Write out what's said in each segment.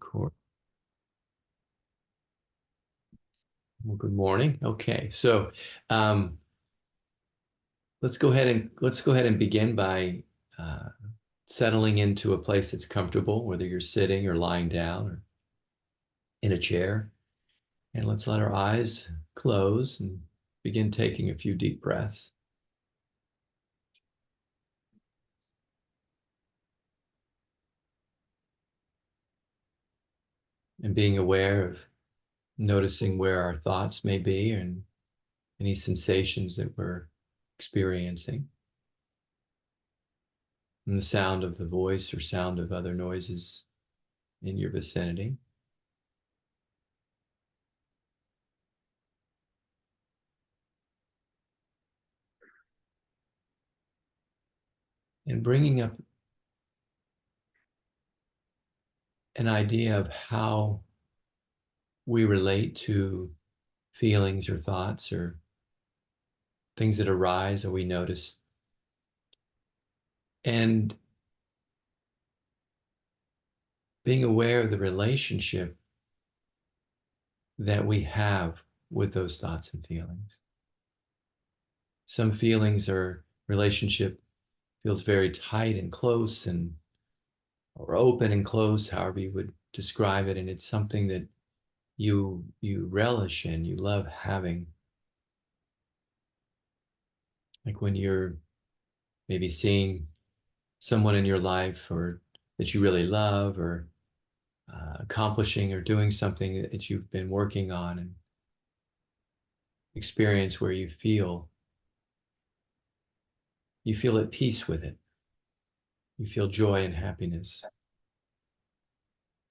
Record. Well, good morning. Okay, so um, let's go ahead and begin by uh, settling into a place that's comfortable, whether you're sitting or lying down or in a chair. And let's let our eyes close and begin taking a few deep breaths and being aware of noticing where our thoughts may be and any sensations that we're experiencing, and the sound of the voice or sound of other noises in your vicinity. And bringing up an idea of how we relate to feelings or thoughts or things that arise or we notice, and being aware of the relationship that we have with those thoughts and feelings. Some feelings or relationship feels very tight and close and or open and close, however you would describe it, and it's something that you relish in, you love having. Like when you're maybe seeing someone in your life or that you really love, or accomplishing or doing something that you've been working on, and experience where you feel at peace with it. You feel joy and happiness.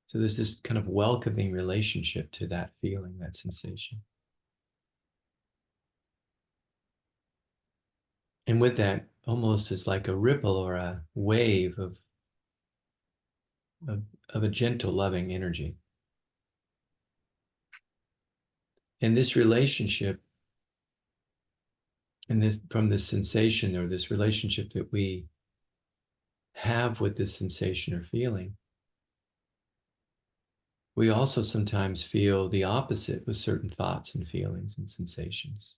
So there's this kind of welcoming relationship to that feeling, that sensation. And with that, almost as like a ripple or a wave of, of a gentle, loving energy. And this relationship, and this, from this sensation or this relationship that we have with this sensation or feeling, we also sometimes feel the opposite with certain thoughts and feelings and sensations.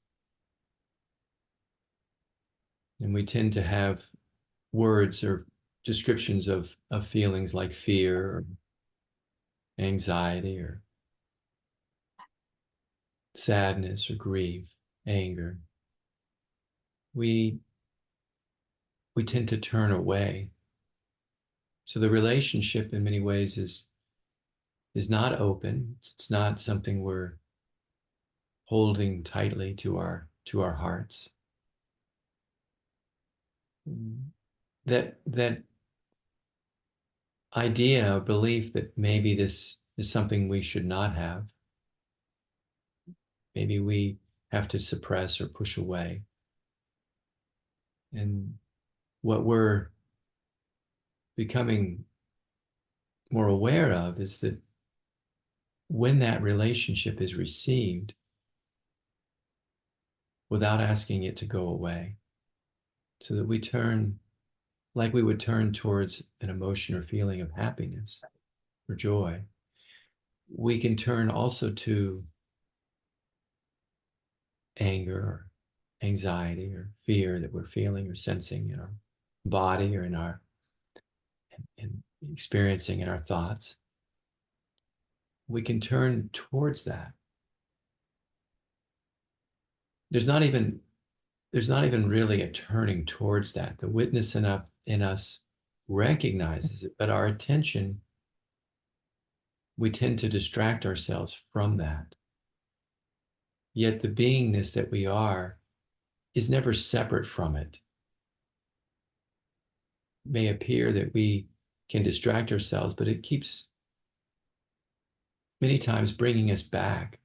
And we tend to have words or descriptions of feelings like fear or anxiety or sadness or grief, anger. We tend to turn away. So the relationship in many ways is not open. It's not something we're holding tightly to our hearts. That idea or belief that maybe this is something we should not have, maybe we have to suppress or push away. And what we're becoming more aware of is that when that relationship is received without asking it to go away, so that we turn like we would turn towards an emotion or feeling of happiness or joy, we can turn also to anger or anxiety or fear that we're feeling or sensing in our body or in experiencing in our thoughts. We can turn towards that. There's not even really a turning towards that. The witness in us recognizes it, but our attention, we tend to distract ourselves from that. Yet the beingness that we are is never separate from it. It may appear that we can distract ourselves, but it keeps many times bringing us back.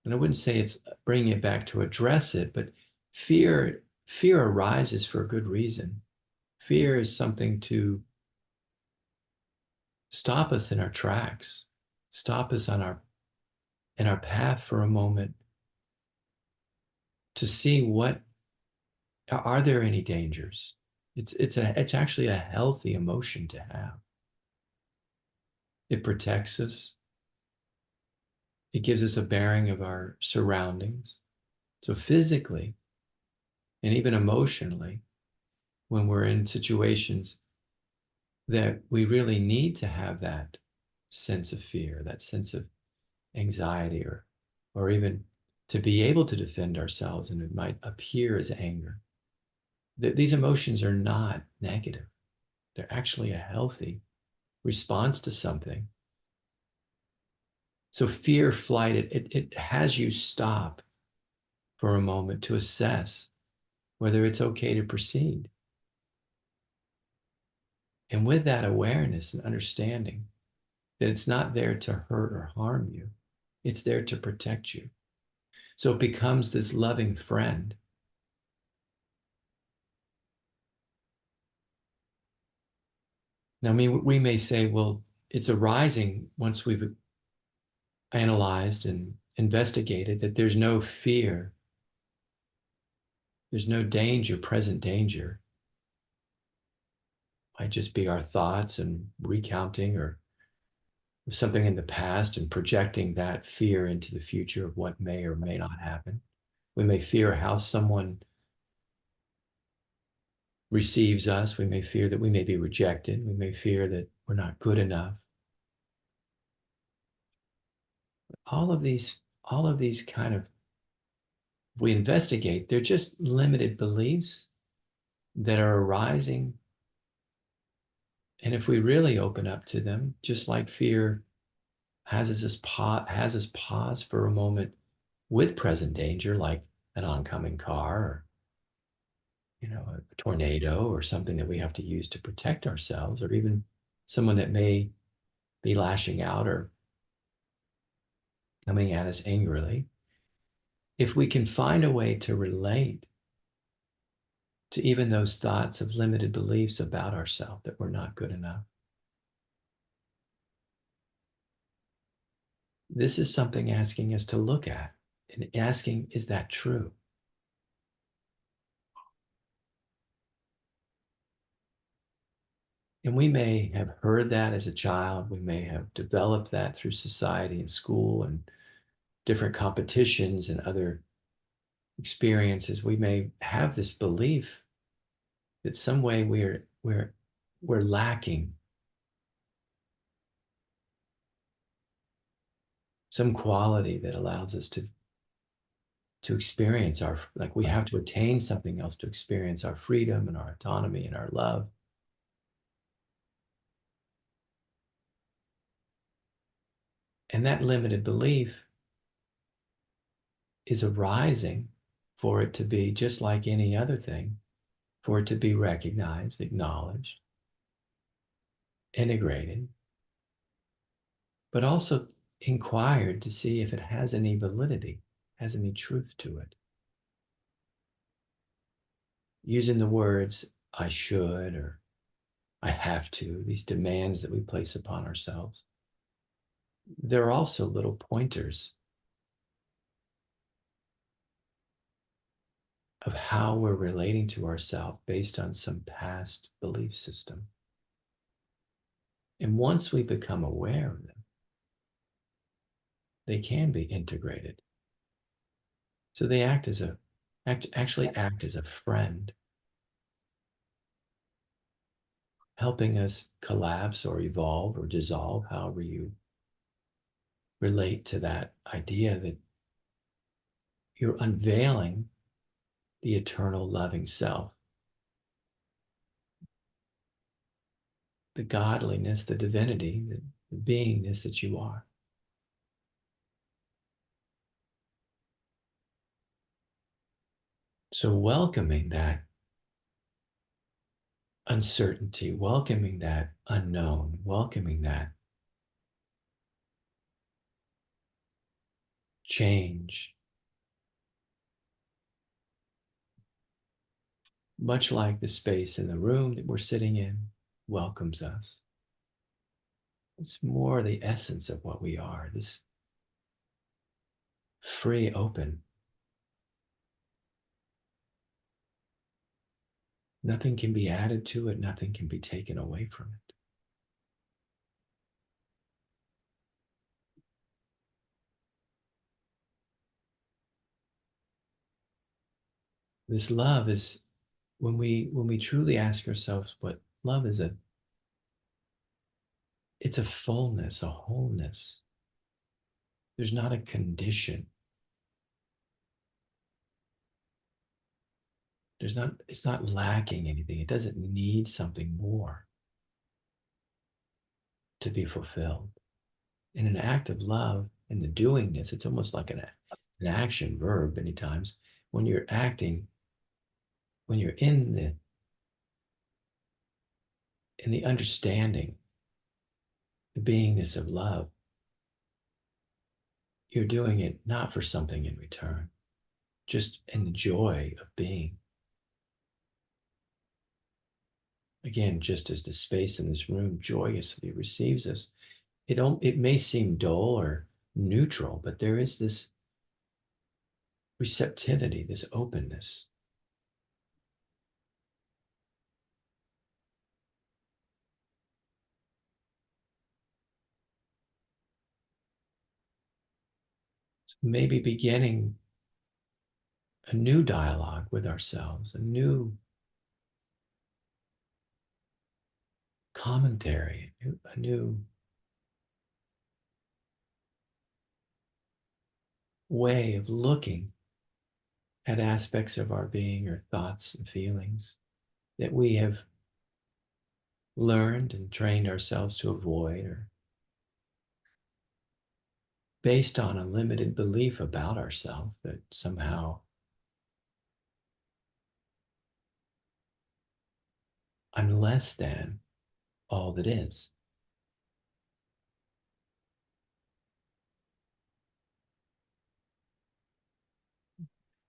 And I wouldn't say it's bringing it back to address it, but fear arises for a good reason. Fear is something to stop us in our tracks, stop us in our path for a moment, to see what are there any dangers. It's actually a healthy emotion to have. It protects us. It gives us a bearing of our surroundings. So physically and even emotionally, when we're in situations that we really need to have that sense of fear, that sense of anxiety, or even to be able to defend ourselves, and it might appear as anger. These emotions are not negative. They're actually a healthy response to something. So fear, flight, it has you stop for a moment to assess whether it's okay to proceed. And with that awareness and understanding that it's not there to hurt or harm you, it's there to protect you. So it becomes this loving friend. Now, we may say, well, it's arising once we've analyzed and investigated that there's no fear, there's no danger, present danger. It might just be our thoughts and recounting or something in the past and projecting that fear into the future of what may or may not happen. We may fear how someone receives us. We may fear that we may be rejected. We may fear that we're not good enough. All of these kind of, we investigate, they're just limited beliefs that are arising. And if we really open up to them, just like fear has us pause for a moment with present danger, like an oncoming car, or a tornado, or something that we have to use to protect ourselves, or even someone that may be lashing out or coming at us angrily. If we can find a way to relate to even those thoughts of limited beliefs about ourselves, that we're not good enough, this is something asking us to look at and asking, is that true? And we may have heard that as a child. We may have developed that through society and school and different competitions and other experiences. We may have this belief that some way we're lacking some quality that allows us to experience our, like, we have to attain something else to experience our freedom and our autonomy and our love. And that limited belief is arising for it to be just like any other thing, for it to be recognized, acknowledged, integrated, but also inquired to see if it has any validity, has any truth to it. Using the words, I should, or I have to, these demands that we place upon ourselves, they're also little pointers of how we're relating to ourselves based on some past belief system. And once we become aware of them, they can be integrated. So they actually act as a friend, helping us collapse or evolve or dissolve, however you relate to that idea that you're unveiling the eternal loving self, the godliness, the divinity, the beingness that you are. So welcoming that uncertainty, welcoming that unknown, welcoming that change, much like the space in the room that we're sitting in welcomes us. It's more the essence of what we are, this free, open. Nothing can be added to it, nothing can be taken away from it. This love is when we truly ask ourselves what love is, it's a fullness, a wholeness. There's not a condition. It's not lacking anything. It doesn't need something more to be fulfilled. In an act of love, in the doingness, it's almost like an action verb many times. When you're acting, when you're in the understanding, the beingness of love, you're doing it not for something in return, just in the joy of being. Again, just as the space in this room joyously receives us, it may seem dull or neutral, but there is this receptivity, this openness. So maybe beginning a new dialogue with ourselves, a new commentary, a new way of looking at aspects of our being or thoughts and feelings that we have learned and trained ourselves to avoid, or based on a limited belief about ourselves that somehow I'm less than all that is.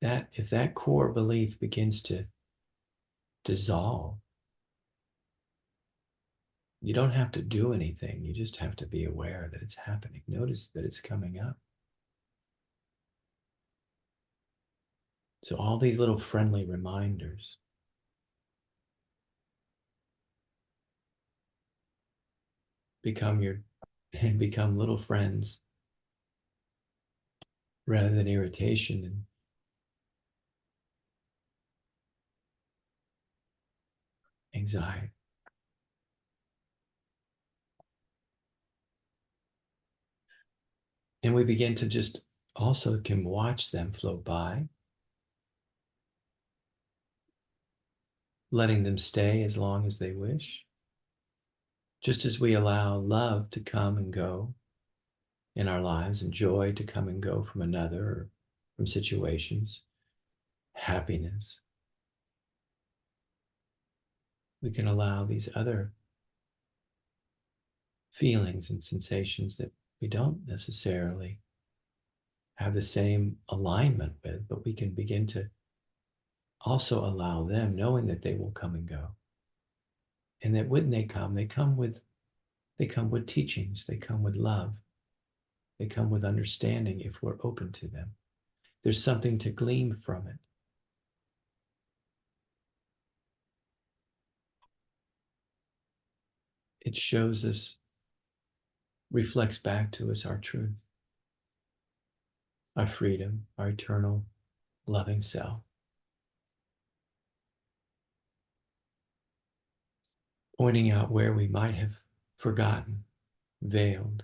That if that core belief begins to dissolve, you don't have to do anything. You just have to be aware that it's happening. Notice that it's coming up. So all these little friendly reminders become your become little friends rather than irritation and anxiety. And we begin to just also can watch them float by, letting them stay as long as they wish, just as we allow love to come and go in our lives and joy to come and go from another or from situations, happiness. We can allow these other feelings and sensations that we don't necessarily have the same alignment with, but we can begin to also allow them, knowing that they will come and go. And that when they come with teachings, they come with love, they come with understanding if we're open to them. There's something to glean from it. It shows us, reflects back to us our truth, our freedom, our eternal loving self, pointing out where we might have forgotten, veiled.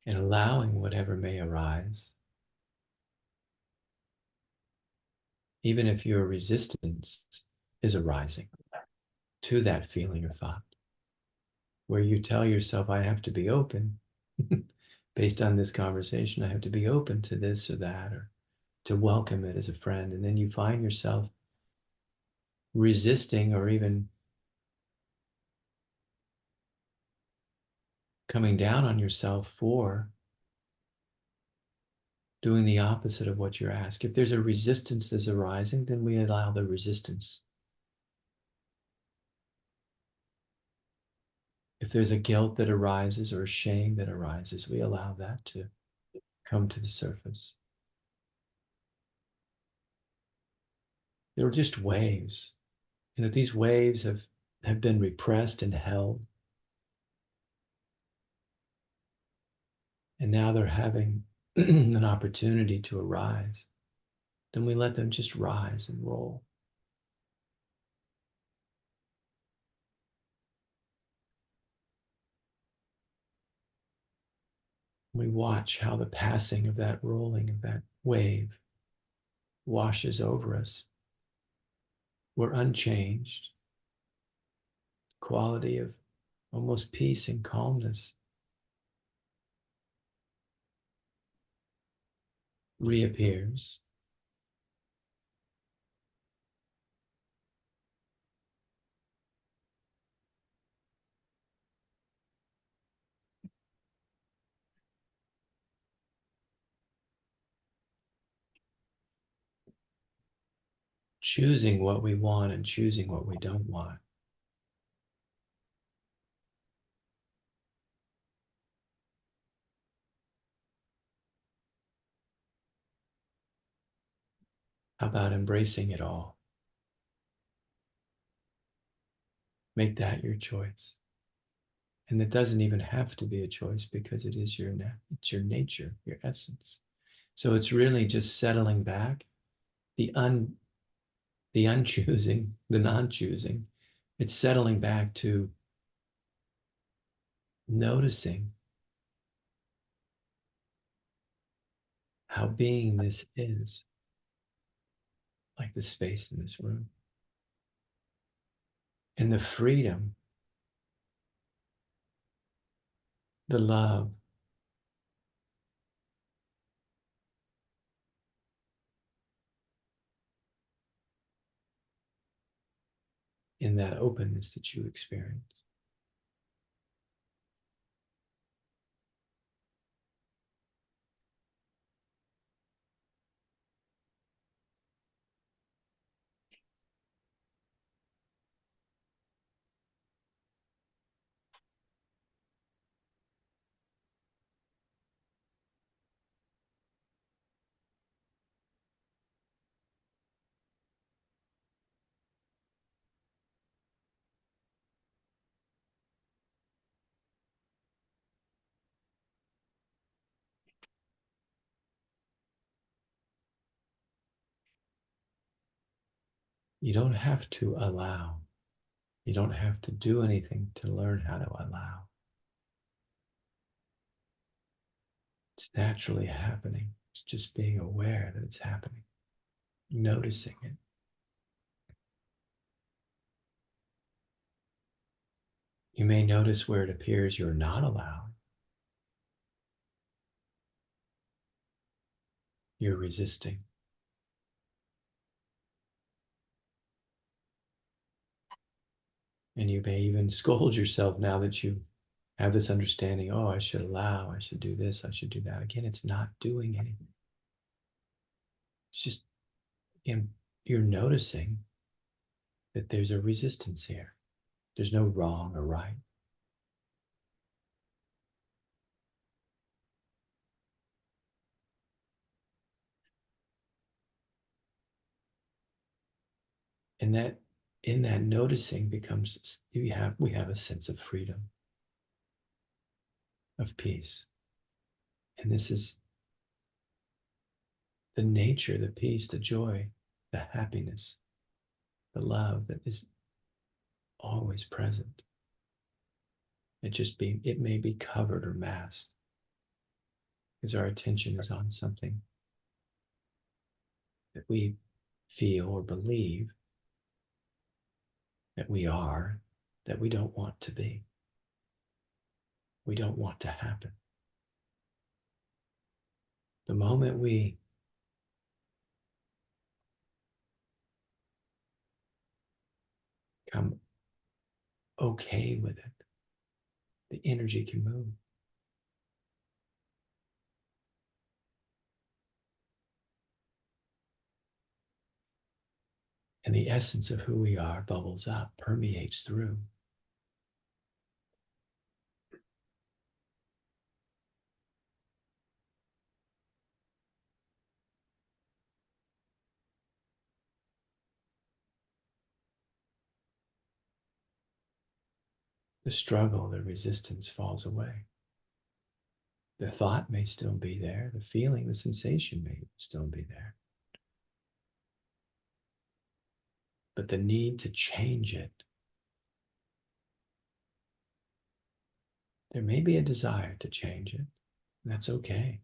And allowing whatever may arise, even if your resistance is arising to that feeling or thought, where you tell yourself, I have to be open. Based on this conversation, I have to be open to this or that, or to welcome it as a friend. And then you find yourself resisting or even coming down on yourself for doing the opposite of what you're asked. If there's a resistance that's arising, then we allow the resistance. If there's a guilt that arises or a shame that arises, we allow that to come to the surface. They were just waves. These waves have been repressed and held, and now they're having an opportunity to arise. Then we let them just rise and roll. We watch how the passing of that rolling of that wave washes over us. We're unchanged. Quality of almost peace and calmness reappears. Choosing what we want and choosing what we don't want. How about embracing it all? Make that your choice. And it doesn't even have to be a choice because it is it's your nature, your essence. So it's really just settling back, the the unchoosing, the non-choosing. It's settling back to noticing how beingness is, like the space in this room. And the freedom, the love, in that openness that you experience. You don't have to allow. You don't have to do anything to learn how to allow. It's naturally happening. It's just being aware that it's happening, noticing it. You may notice where it appears you're not allowing. You're resisting. And you may even scold yourself now that you have this understanding, oh, I should allow, I should do this, I should do that. Again, it's not doing anything. It's just, again, you're noticing that there's a resistance here. There's no wrong or right. And that in that noticing becomes we have a sense of freedom, of peace. And this is the nature, the peace, the joy, the happiness, the love that is always present. It may be covered or masked because our attention is on something that we feel or believe that we are, that we don't want to be. We don't want to happen. The moment we come okay with it, the energy can move. And the essence of who we are bubbles up, permeates through. the struggle, the resistance falls away. The thought may still be there, the feeling, the sensation may still be there. But the need to change it, there may be a desire to change it, and that's okay.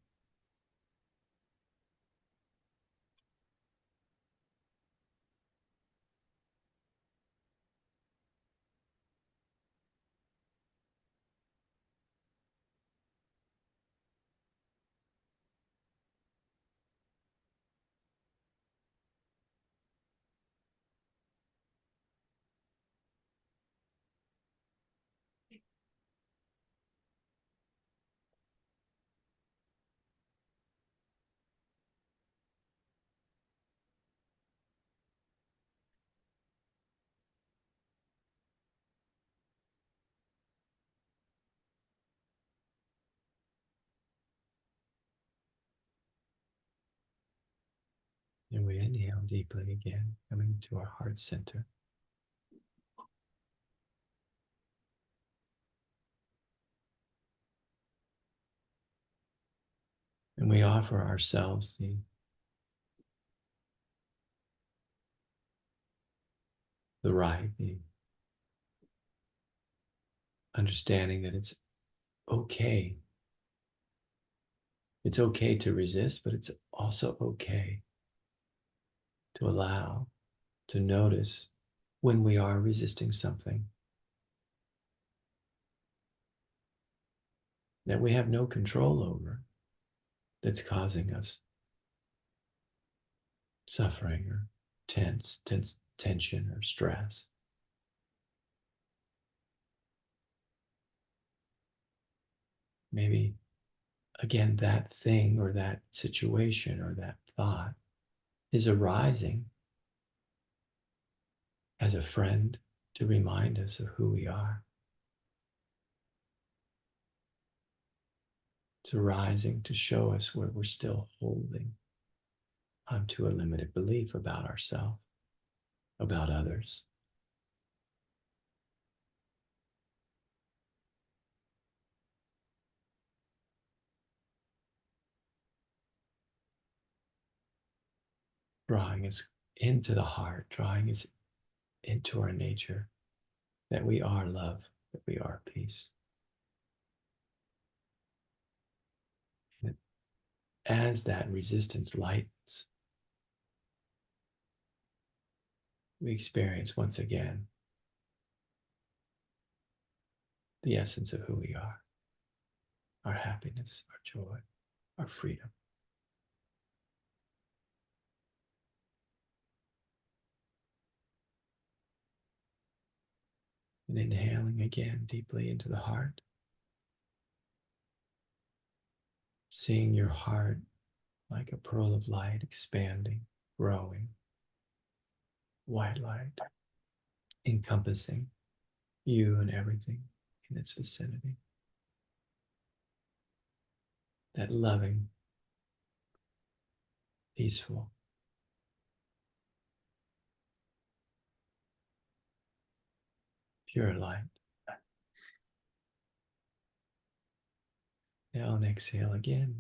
And we inhale deeply again, coming to our heart center. And we offer ourselves the right, the understanding that it's okay. It's okay to resist, but it's also okay to allow, to notice when we are resisting something that we have no control over, that's causing us suffering or tension or stress. Maybe, again, that thing or that situation or that thought is arising as a friend to remind us of who we are. It's arising to show us where we're still holding onto a limited belief about ourselves, about others. Drawing us into the heart, drawing us into our nature, that we are love, that we are peace. And as that resistance lightens, we experience once again the essence of who we are, our happiness, our joy, our freedom. And inhaling again deeply into the heart, seeing your heart like a pearl of light expanding, growing, white light, encompassing you and everything in its vicinity. That loving, peaceful, pure light. Now and exhale again.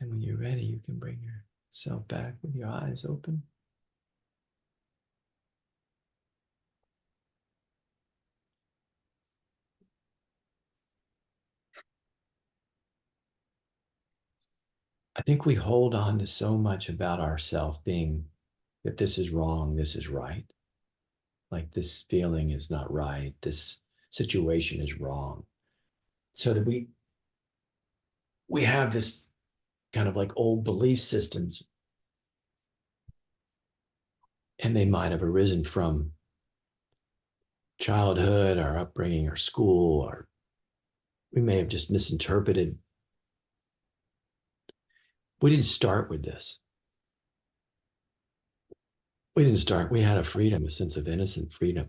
And when you're ready, you can bring yourself back with your eyes open. I think we hold on to so much about ourselves being that this is wrong, this is right. Like this feeling is not right, this situation is wrong. So that we have this kind of like old belief systems, and they might have arisen from childhood, our upbringing, our school, or we may have just misinterpreted. We didn't start with this. We didn't start. We had a freedom, a sense of innocent freedom,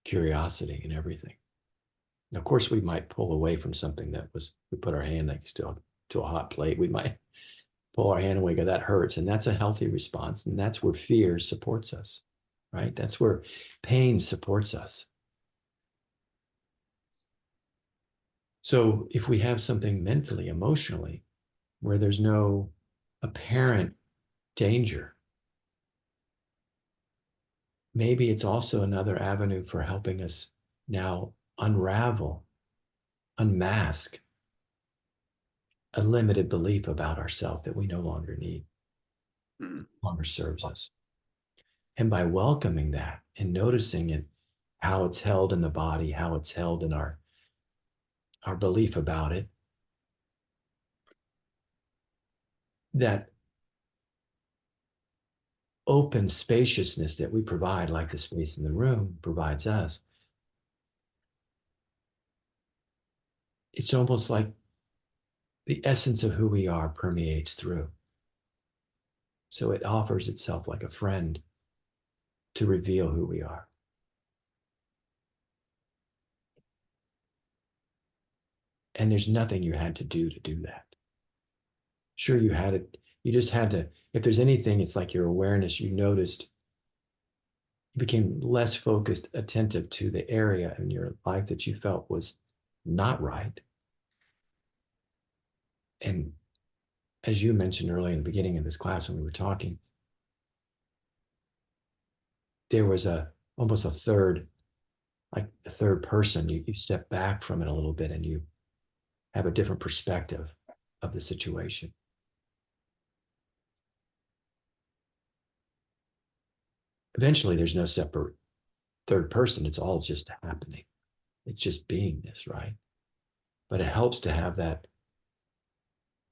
curiosity, and everything. Of course, we might pull away from something that was, we put our hand next to a hot plate. We might pull our hand away, go, that hurts. And that's a healthy response. And that's where fear supports us, right? That's where pain supports us. So if we have something mentally, emotionally, where there's no apparent danger, maybe it's also another avenue for helping us now unravel, unmask a limited belief about ourselves that we no longer need, no longer serves us. And by welcoming that and noticing it, how it's held in the body, how it's held in our belief about it, that open spaciousness that we provide, like the space in the room provides us, it's almost like the essence of who we are permeates through. So it offers itself like a friend to reveal who we are. And there's nothing you had to do that. Sure, you had it, you just had to, if there's anything, it's like your awareness, you noticed, you became less focused, attentive to the area in your life that you felt was not right. And as you mentioned earlier in the beginning of this class when we were talking, there was almost a third, like a third person. You step back from it a little bit and you have a different perspective of the situation. Eventually, there's no separate third person. It's all just happening. It's just beingness, right? But it helps to have that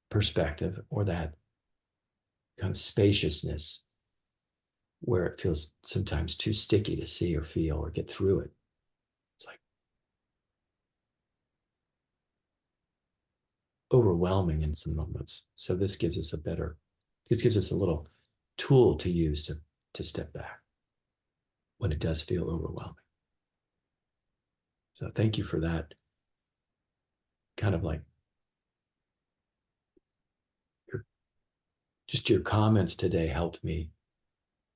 perspective or that kind of spaciousness where it feels sometimes too sticky to see or feel or get through it. It's like overwhelming in some moments. So this gives us a little tool to use to step back when it does feel overwhelming. So thank you for that. Kind of like just your comments today helped me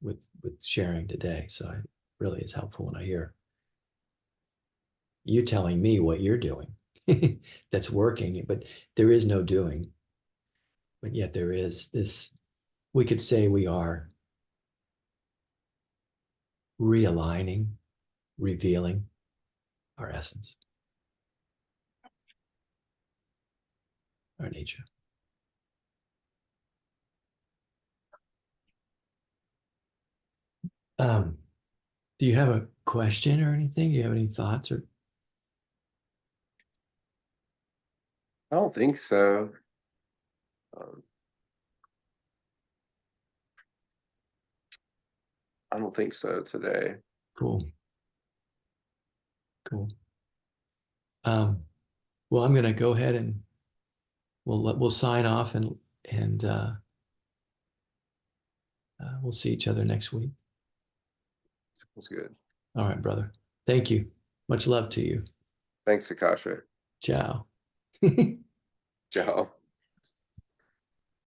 with sharing today. So it really is helpful when I hear you telling me what you're doing that's working, but there is no doing. But yet there is this, we could say we are realigning, revealing our essence, our nature. Um, do you have a question or anything? Do you have any thoughts or? I don't think so. Um, I don't think so today. Cool. Cool. Um, well, I'm going to go ahead and we'll sign off and we'll see each other next week. It's good. All right, brother. Thank you. Much love to you. Thanks, Akasha. Ciao. Ciao.